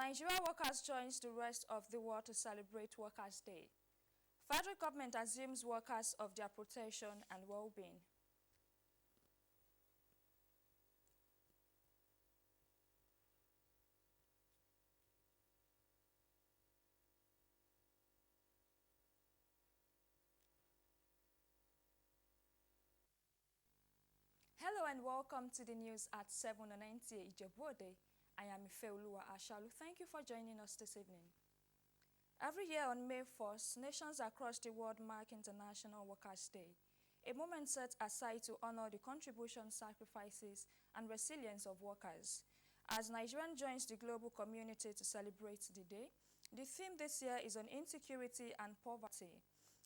Nigerian workers joins the rest of the world to celebrate Workers' Day. Federal government assumes workers of their protection and well-being. Hello and welcome to the news at 7 on Nta Ijebu Ode. I am Ifeoluwa Ashalu. Thank you for joining us this evening. Every year on May 1st, nations across the world mark International Workers' Day, a moment set aside to honor the contributions, sacrifices, and resilience of workers. As Nigeria joins the global community to celebrate the day, the theme this year is on insecurity and poverty,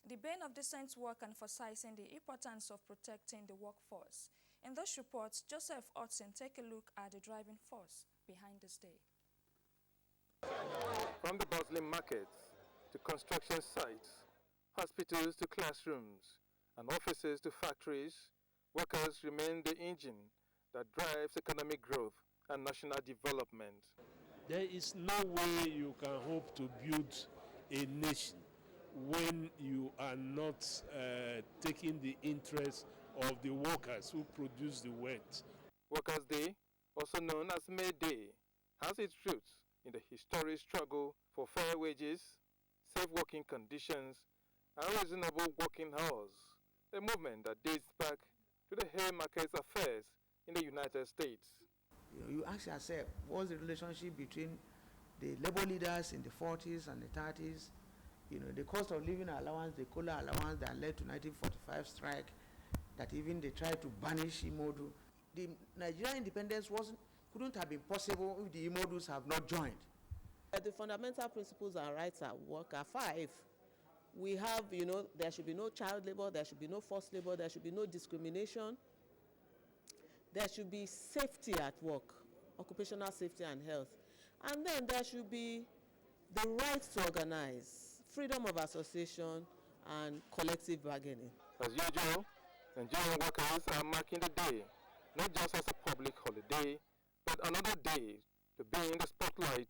the bane of decent work, emphasizing the importance of protecting the workforce. In this report, Joseph Otson take a look at the driving force behind this day. From the bustling markets to construction sites, hospitals to classrooms, and offices to factories, workers remain the engine that drives economic growth and national development. There is no way you can hope to build a nation when you are not taking the interest of the workers who produce the wealth. Workers' Day, also known as May Day, has its roots in the historic struggle for fair wages, safe working conditions, and reasonable working hours, a movement that dates back to the Haymakers affairs in the United States. You ask yourself, what's the relationship between the labor leaders in the 40s and the 30s, the cost of living allowance, the COLA allowance that led to 1945 strike, that even they tried to banish Imodu. The Nigerian independence couldn't have been possible if the Imodus have not joined. The fundamental principles and rights at work are 5. We have, there should be no child labor, there should be no forced labor, there should be no discrimination, there should be safety at work, occupational safety and health, and then there should be the right to organize, freedom of association, and collective bargaining. As usual, Nigerian workers are marking the day, not just as a public holiday, but another day to be in the spotlight,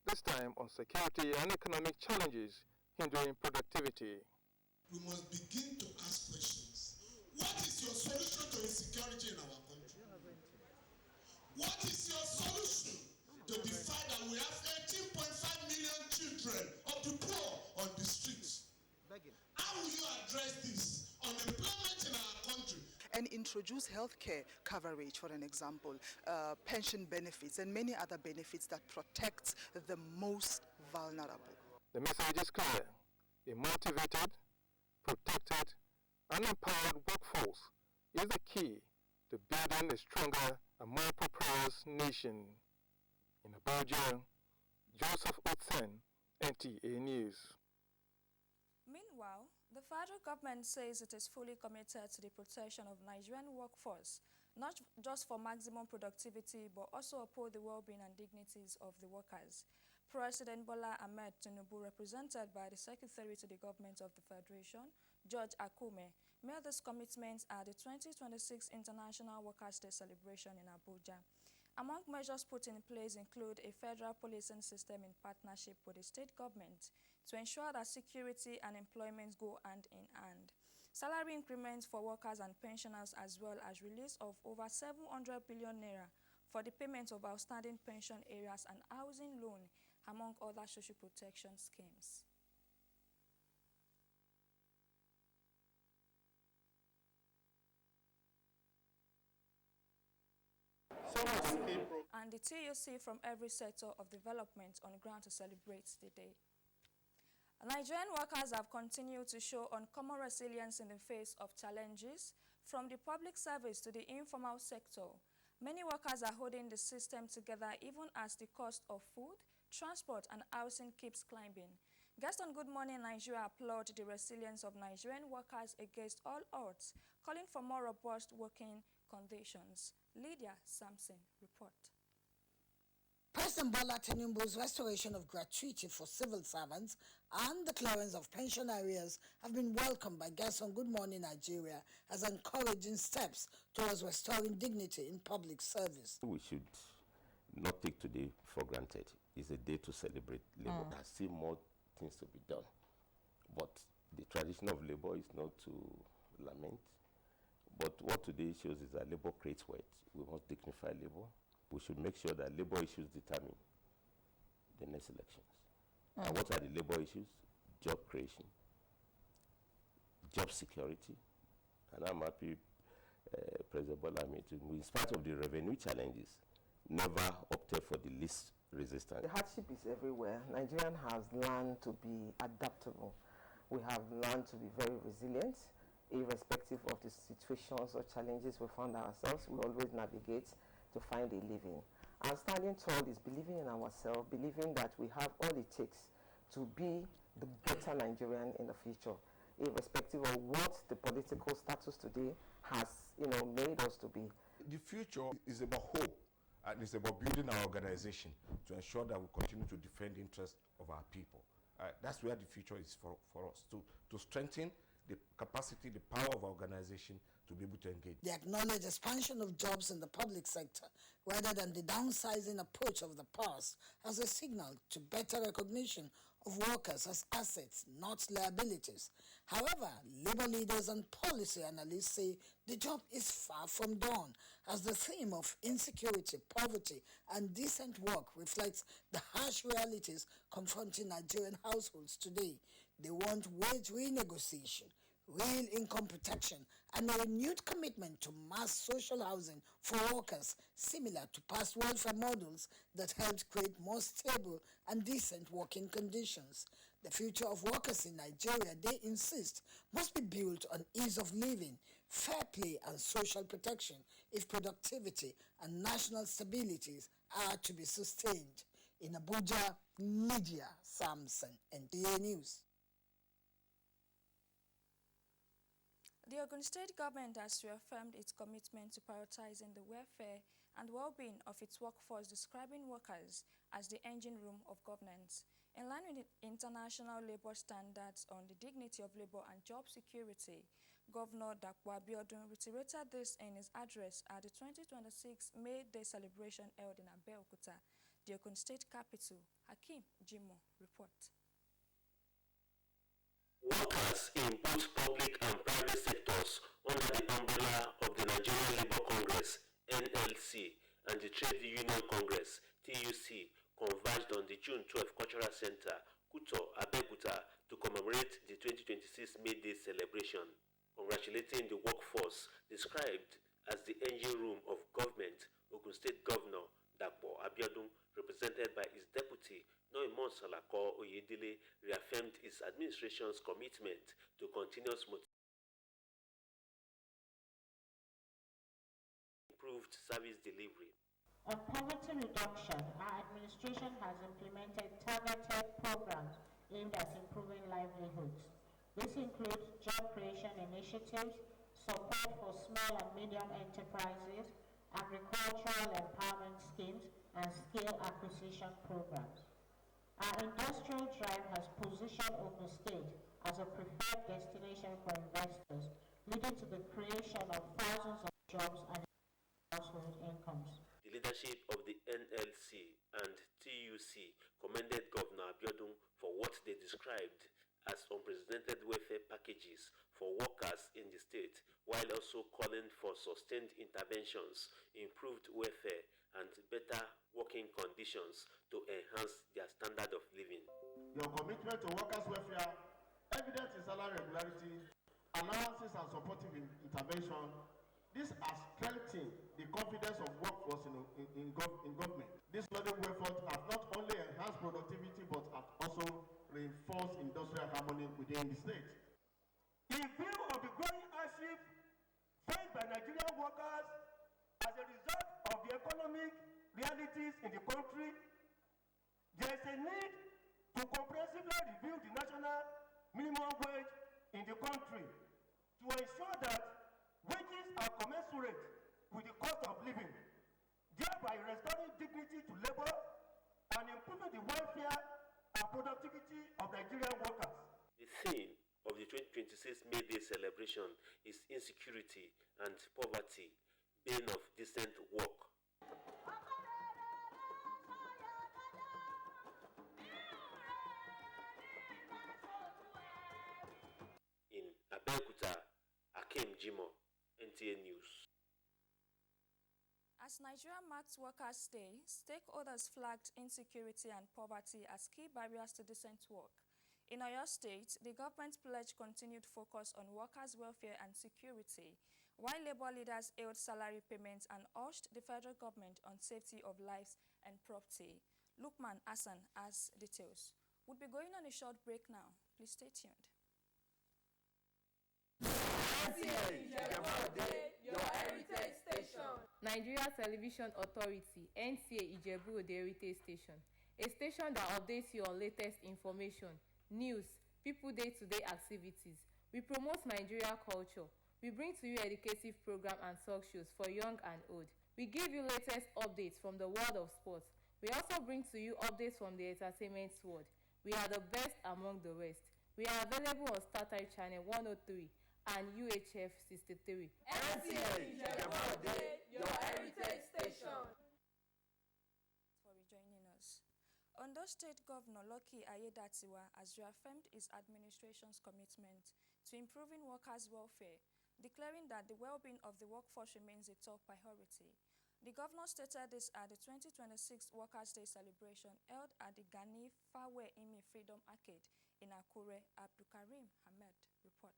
this time on security and economic challenges hindering productivity. We must begin to ask questions. What is your solution to insecurity in our country? What is your solution to the fact that we have 18.5 million children of the poor on the streets? How will you address this unemployment in our country? And introduce healthcare coverage, for an example, pension benefits, and many other benefits that protect the most vulnerable. The message is clear. A motivated, protected, and empowered workforce is the key to building a stronger and more prosperous nation. In Abuja, Joseph Otson, NTA News. Meanwhile, the federal government says it is fully committed to the protection of Nigerian workforce, not just for maximum productivity, but also uphold the well-being and dignities of the workers. President Bola Ahmed Tinubu, represented by the Secretary to the Government of the Federation, George Akume, made this commitment at the 2026 International Workers' Day celebration in Abuja. Among measures put in place include a federal policing system in partnership with the state government to ensure that security and employment go hand in hand, salary increments for workers and pensioners, as well as release of over 700 billion naira for the payment of outstanding pension areas and housing loan, among other social protection schemes. And the TUC from every sector of development on ground to celebrate the day. Nigerian workers have continued to show uncommon resilience in the face of challenges, from the public service to the informal sector. Many workers are holding the system together even as the cost of food, transport, and housing keeps climbing. Guests on Good Morning Nigeria applaud the resilience of Nigerian workers against all odds, calling for more robust working conditions. Lydia Sampson report. President Bola Tinubu's restoration of gratuity for civil servants and the clearance of pension arrears have been welcomed by guests on Good Morning Nigeria as encouraging steps towards restoring dignity in public service. We should not take today for granted. is a day to celebrate labor. There's still more things to be done. But the tradition of labor is not to lament. But what today shows is that labor creates wealth. We must dignify labor. We should make sure that labor issues determine the next elections. And what are the labor issues? Job creation, job security. And I'm happy President Bola Ahmed Tinubu, in spite of the revenue challenges, never opted for the least resistance. The hardship is everywhere. Nigerian has learned to be adaptable. We have learned to be very resilient, irrespective of the situations or challenges we found ourselves. We always navigate to find a living. And standing tall is believing in ourselves, believing that we have all it takes to be the better Nigerian in the future, irrespective of what the political status today has, made us to be. The future is about hope, and it's about building our organization to ensure that we continue to defend the interests of our people. That's where the future is for us, to strengthen the capacity, the power of our organization to be able to engage. They acknowledge expansion of jobs in the public sector rather than the downsizing approach of the past as a signal to better recognition of workers as assets, not liabilities. However, labor leaders and policy analysts say the job is far from done, as the theme of insecurity, poverty, and decent work reflects the harsh realities confronting Nigerian households today. They want wage renegotiation, real income protection, and a renewed commitment to mass social housing for workers, similar to past welfare models that helped create more stable and decent working conditions. The future of workers in Nigeria, they insist, must be built on ease of living, fair play, and social protection if productivity and national stabilities are to be sustained. In Abuja, Lydia Samson, NTA News. The Ogun State government has reaffirmed its commitment to prioritizing the welfare and well-being of its workforce, describing workers as the engine room of governance. In line with international labor standards on the dignity of labor and job security, Governor Nta Ijebu Ode reiterated this in his address at the 2026 May Day celebration held in Abeokuta, the Ogun State capital. Hakeem Jimo report. Workers in both public and private sectors under the umbrella of the Nigerian Labour Congress (NLC) and the Trade Union Congress (TUC) converged on the June 12 Cultural Center, Kuto, Abeokuta, to commemorate the 2026 May Day celebration, congratulating the workforce described as the engine room of government. Ogun State Governor Nta Ijebu Ode, represented by his deputy Noimon Salako Oyedele, reaffirmed his administration's commitment to continuous improved service delivery. On poverty reduction, our administration has implemented targeted programs aimed at improving livelihoods. This includes job creation initiatives, support for small and medium enterprises, agricultural empowerment schemes, and skill acquisition programs. Our industrial drive has positioned Ogun State as a preferred destination for investors, leading to the creation of thousands of jobs and household incomes. The leadership of the NLC and TUC commended Governor Abiodun for what they described as unprecedented welfare packages for workers in the state, while also calling for sustained interventions, improved welfare, and better working conditions to enhance their standard of living. Your commitment to workers' welfare, evident in salary regularity, allowances and supportive intervention, these are strengthening the confidence of workforce in government. These laudable efforts have not only enhanced productivity but have also reinforced industrial harmony within the state. In view of the growing hardship faced by Nigerian workers as a result of the economic realities in the country, there is a need to comprehensively review the national minimum wage in the country to ensure that wages are commensurate with the cost of living, thereby restoring dignity to labor and improving the welfare and productivity of Nigerian workers. The theme of the 2026 May Day celebration is insecurity and poverty, bane of decent work. Hakim Jimo, NTA News. As Nigeria marks Workers' Day, stakeholders flagged insecurity and poverty as key barriers to decent work. In Oyo State, the government pledged continued focus on workers' welfare and security, while labor leaders hailed salary payments and urged the federal government on safety of lives and property. Lukman Hassan has details. We'll be going on a short break now. Please stay tuned. Nta Ijebu Ode, your heritage station. Nigeria Television Authority, Nta Ijebu Ode Heritage Station, a station that updates you on latest information, news, people day-to-day activities. We promote Nigeria culture. We bring to you educative program and talk shows for young and old. We give you latest updates from the world of sports. We also bring to you updates from the entertainment world. We are the best among the rest. We are available on StarTimes Channel 103 and UHF 63. Nta Ijebu Ode, your heritage station. For rejoining us. Ondo State Governor Lucky Ayedatiwa has reaffirmed his administration's commitment to improving workers' welfare, declaring that the well-being of the workforce remains a top priority. The governor stated this at the 2026 Workers' Day celebration held at the Gani Fawe Imi Freedom Arcade in Akure. Abdulkarim Ahmed report.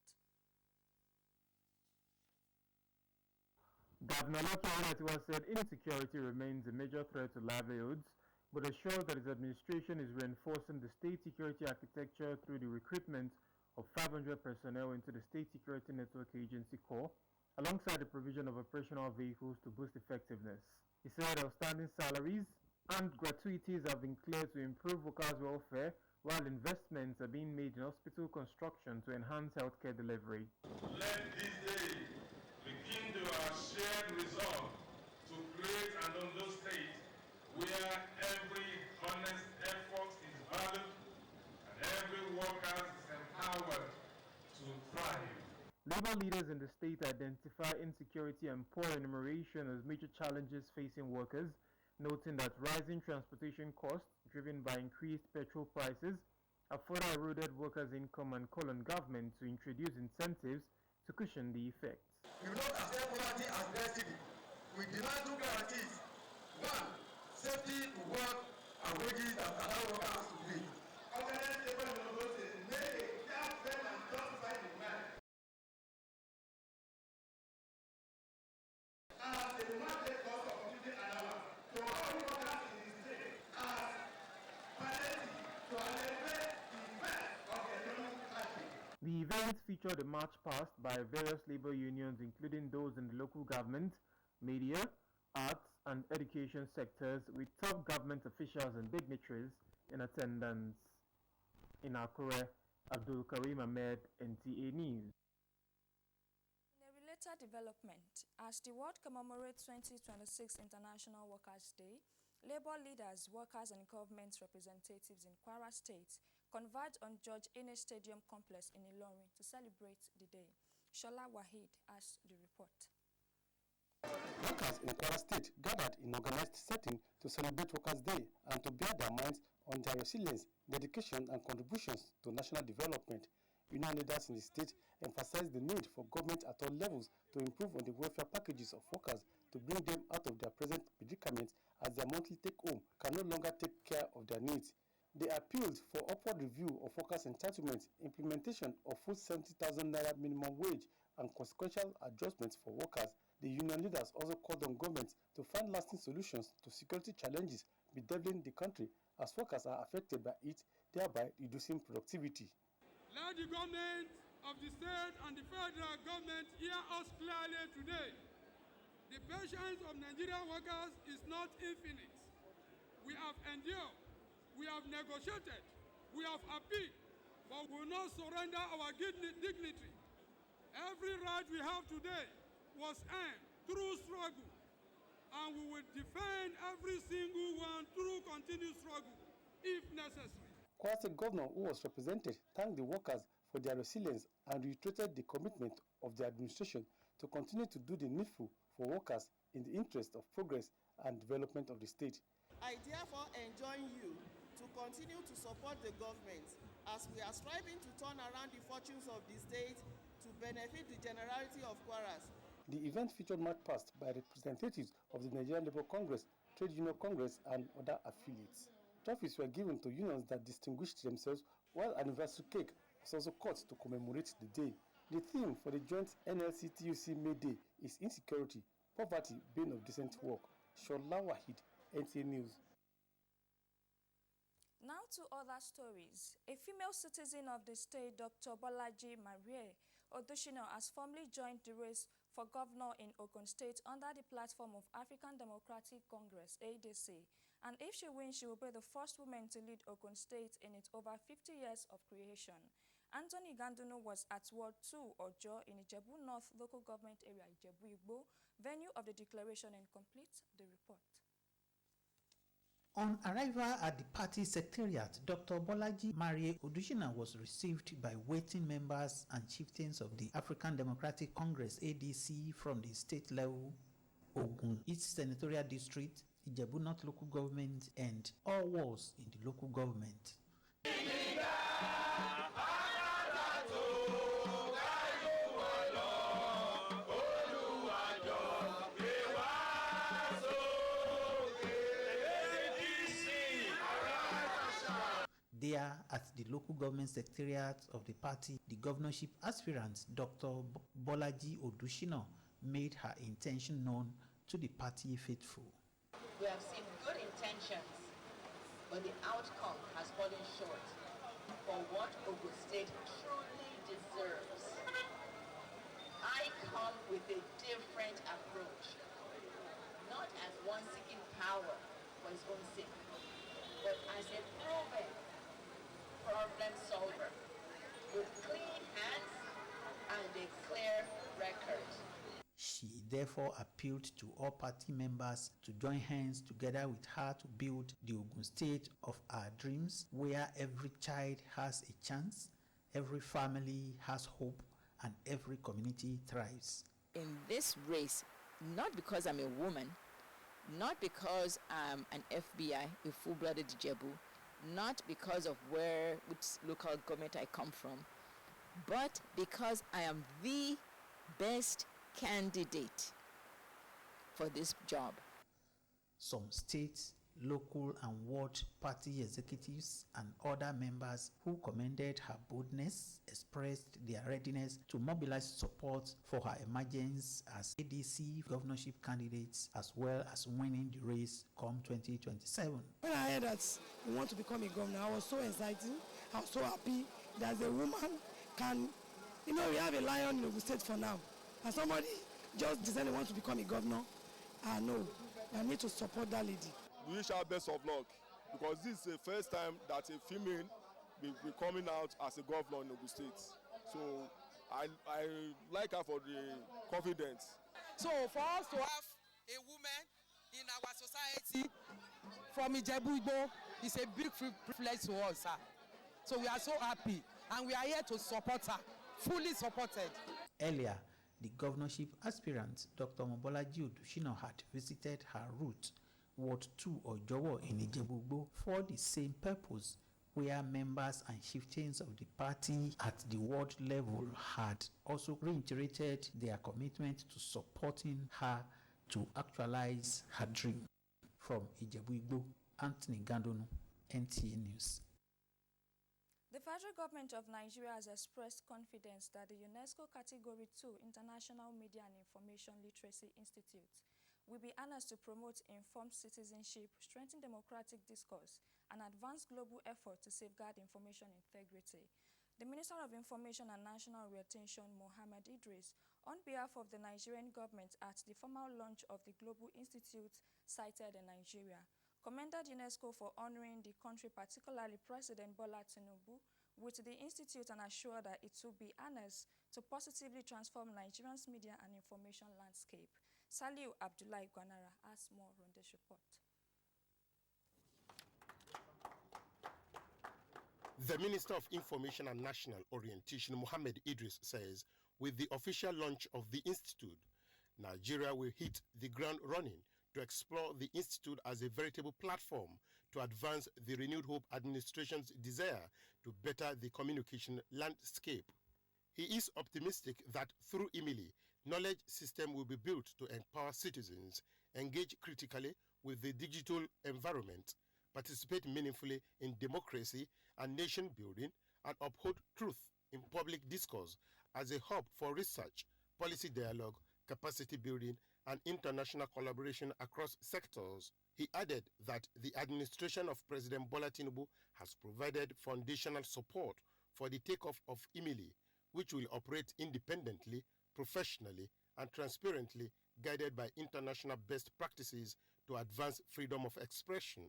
Governor Lucky Ayedatiwa said insecurity remains a major threat to livelihoods, but assured that his administration is reinforcing the state security architecture through the recruitment of 500 personnel into the State Security Network Agency Corps, alongside the provision of operational vehicles to boost effectiveness. He said outstanding salaries and gratuities have been cleared to improve workers' welfare, while investments are being made in hospital construction to enhance healthcare delivery. Let this day begin to our shared resolve to create an Ondo State where every honest effort is valued and every worker is empowered to thrive. Labor leaders in the state identify insecurity and poor enumeration as major challenges facing workers, noting that rising transportation costs driven by increased petrol prices have further eroded workers' income and call on government to introduce incentives to cushion the effects. We will not accept poverty as destiny. We demand two guarantees. One, safety to work and wages that allow workers to live. Organized labor negotiations make a clear, fair and justified demand. As the market cost of living allowance to all workers in the state as priority to alleviate the effects of the economic hardship. The event featured a march past by various labor unions, including those in the local government, media, arts, and education sectors, with top government officials and dignitaries in attendance. In Akure, Abdulkarim Ahmed, NTA News. In a related development, as the world commemorates 2026 International Workers' Day, labor leaders, workers, and government representatives in Kwara State converged on George Ene Stadium Complex in Ilorin to celebrate the day. Shola Wahid has the report. Workers in Kwara State gathered in organized setting to celebrate Workers' Day and to bear their minds on their resilience, dedication, and contributions to national development. Union leaders in the state emphasized the need for government at all levels to improve on the welfare packages of workers to bring them out of their present predicament, as their monthly take-home can no longer take care of their needs. They appealed for upward review of workers' entitlements, implementation of full 70,000 naira minimum wage, and consequential adjustments for workers. The union leaders also called on governments to find lasting solutions to security challenges bedeviling the country, as workers are affected by it, thereby reducing productivity. Let the government of the state and the federal government hear us clearly today. The patience of Nigerian workers is not infinite. We have endured, we have negotiated, we have appealed, but we will not surrender our dignity. Every right we have today was earned through struggle, and we will defend every single one through continued struggle, if necessary. Kwara State Governor, who was represented, thanked the workers for their resilience and reiterated the commitment of the administration to continue to do the needful for workers in the interest of progress and development of the state. I therefore enjoin you to continue to support the government as we are striving to turn around the fortunes of the state to to benefit the generality of Kwaras. The event featured march past by representatives of the Nigerian Labour Congress, Trade Union Congress, and other affiliates. Trophies were given to unions that distinguished themselves, while anniversary cake was also cut to commemorate the day. The theme for the joint NLC-TUC May Day is insecurity, poverty, bane of decent work. Shola Wahid, NTA News. Now to other stories. A female citizen of the state, Dr. Bolaji Marie Odushina, has formally joined the race for governor in Ogun State under the platform of African Democratic Congress, ADC. And if she wins, she will be the first woman to lead Ogun State in its over 50 years of creation. Anthony Ganduno was at Ward 2 Ojo in Ijebu North local government area, Ijebu Igbo, venue of the declaration, and complete the report. On arrival at the party secretariat, Dr. Bolaji Marie Odushina was received by waiting members and chieftains of the African Democratic Congress ADC from the state level, Ogun East Senatorial District, Ijebu North Local Government, and all wards in the local government. There, at the local government secretariat of the party, the governorship aspirant, Dr. Bolaji Odushina, made her intention known to the party faithful. We have seen good intentions, but the outcome has fallen short for what Ogun State truly deserves. I come with a different approach, not as one seeking power for his own sake, but as a proven problem solver with clean hands and a clear record. She therefore appealed to all party members to join hands together with her to build the Ogun State of our dreams, where every child has a chance, every family has hope, and every community thrives. In this race, not because I'm a woman, not because I'm an FBI, a full-blooded Ijebu, not because of which local government I come from, but because I am the best candidate for this job. Some state, local, and ward party executives and other members who commended her boldness expressed their readiness to mobilize support for her emergence as ADC governorship candidates, as well as winning the race come 2027. When I heard that we want to become a governor, I was so excited. I was so happy that a woman can, we have a lion in Ogun State for now, and somebody just decided want to become a governor. I know, I need to support that lady. We wish her best of luck, because this is the first time that a female will be coming out as a governor in Ogun State. So I like her for the confidence. So for us to have a woman in our society from Ijebu Igbo is a big privilege to us, sir. So we are so happy, and we are here to support her, fully supported. Earlier, the governorship aspirant, Dr. Bolaji Odushina, had visited her route, Ward 2 Ojowo in Ijebu Igbo, for the same purpose, where members and chieftains of the party at the ward level had also reiterated their commitment to supporting her to actualize her dream. From Ijebu Igbo, Anthony Gandono, NTA News. The federal government of Nigeria has expressed confidence that the UNESCO Category 2 International Media and Information Literacy Institute will be harnessed to promote informed citizenship, strengthen democratic discourse, and advance global effort to safeguard information integrity. The Minister of Information and National Retention, Mohammed Idris, on behalf of the Nigerian government at the formal launch of the Global Institute sited in Nigeria, commended UNESCO for honoring the country, particularly President Bola Tinubu, with the institute, and assured that it will be harnessed to positively transform Nigeria's media and information landscape. Saliu Abdullahi Gwanara has more on this report. The Minister of Information and National Orientation, Mohammed Idris, says with the official launch of the institute, Nigeria will hit the ground running to explore the institute as a veritable platform to advance the Renewed Hope administration's desire to better the communication landscape. He is optimistic that through Imili, knowledge system will be built to empower citizens, engage critically with the digital environment, participate meaningfully in democracy and nation building, and uphold truth in public discourse as a hub for research, policy dialogue, capacity building, and international collaboration across sectors. He added that the administration of President Bola Tinubu has provided foundational support for the takeoff of Imili, which will operate independently, professionally, and transparently, guided by international best practices to advance freedom of expression,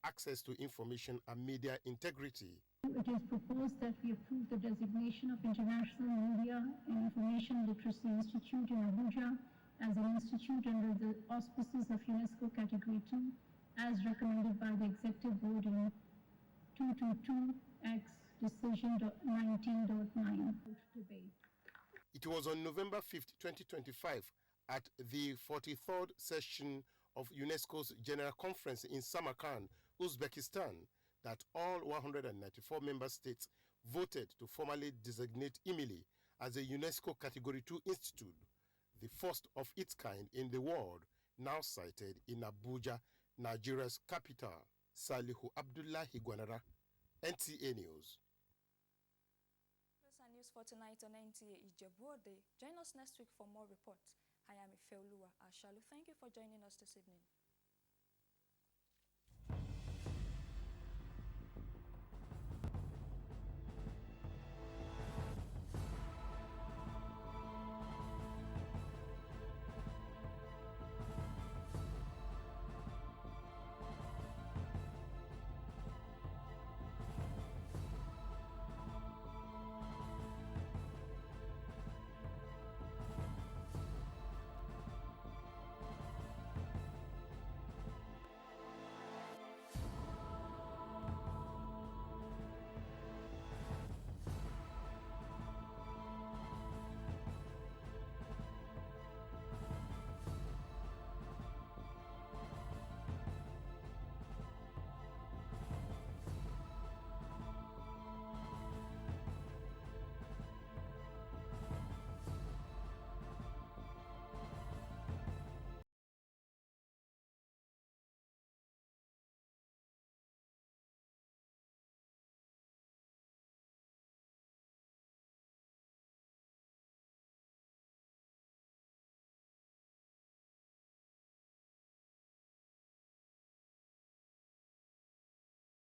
access to information, and media integrity. It is proposed that we approve the designation of International Media and Information Literacy Institute in Abuja as an institute under the auspices of UNESCO Category 2, as recommended by the Executive Board in 222X Decision 19.9. It was on November 5th, 2025, at the 43rd session of UNESCO's General Conference in Samarkand, Uzbekistan, that all 194 member states voted to formally designate Imili as a UNESCO Category 2 institute, the first of its kind in the world, now sited in Abuja, Nigeria's capital. Salihu Abdullahi Gwanara, NTA News. That's our news for tonight on Nta Ijebu Ode. Join us next week for more reports. I am Ifeoluwa Ashalu. Thank you for joining us this evening.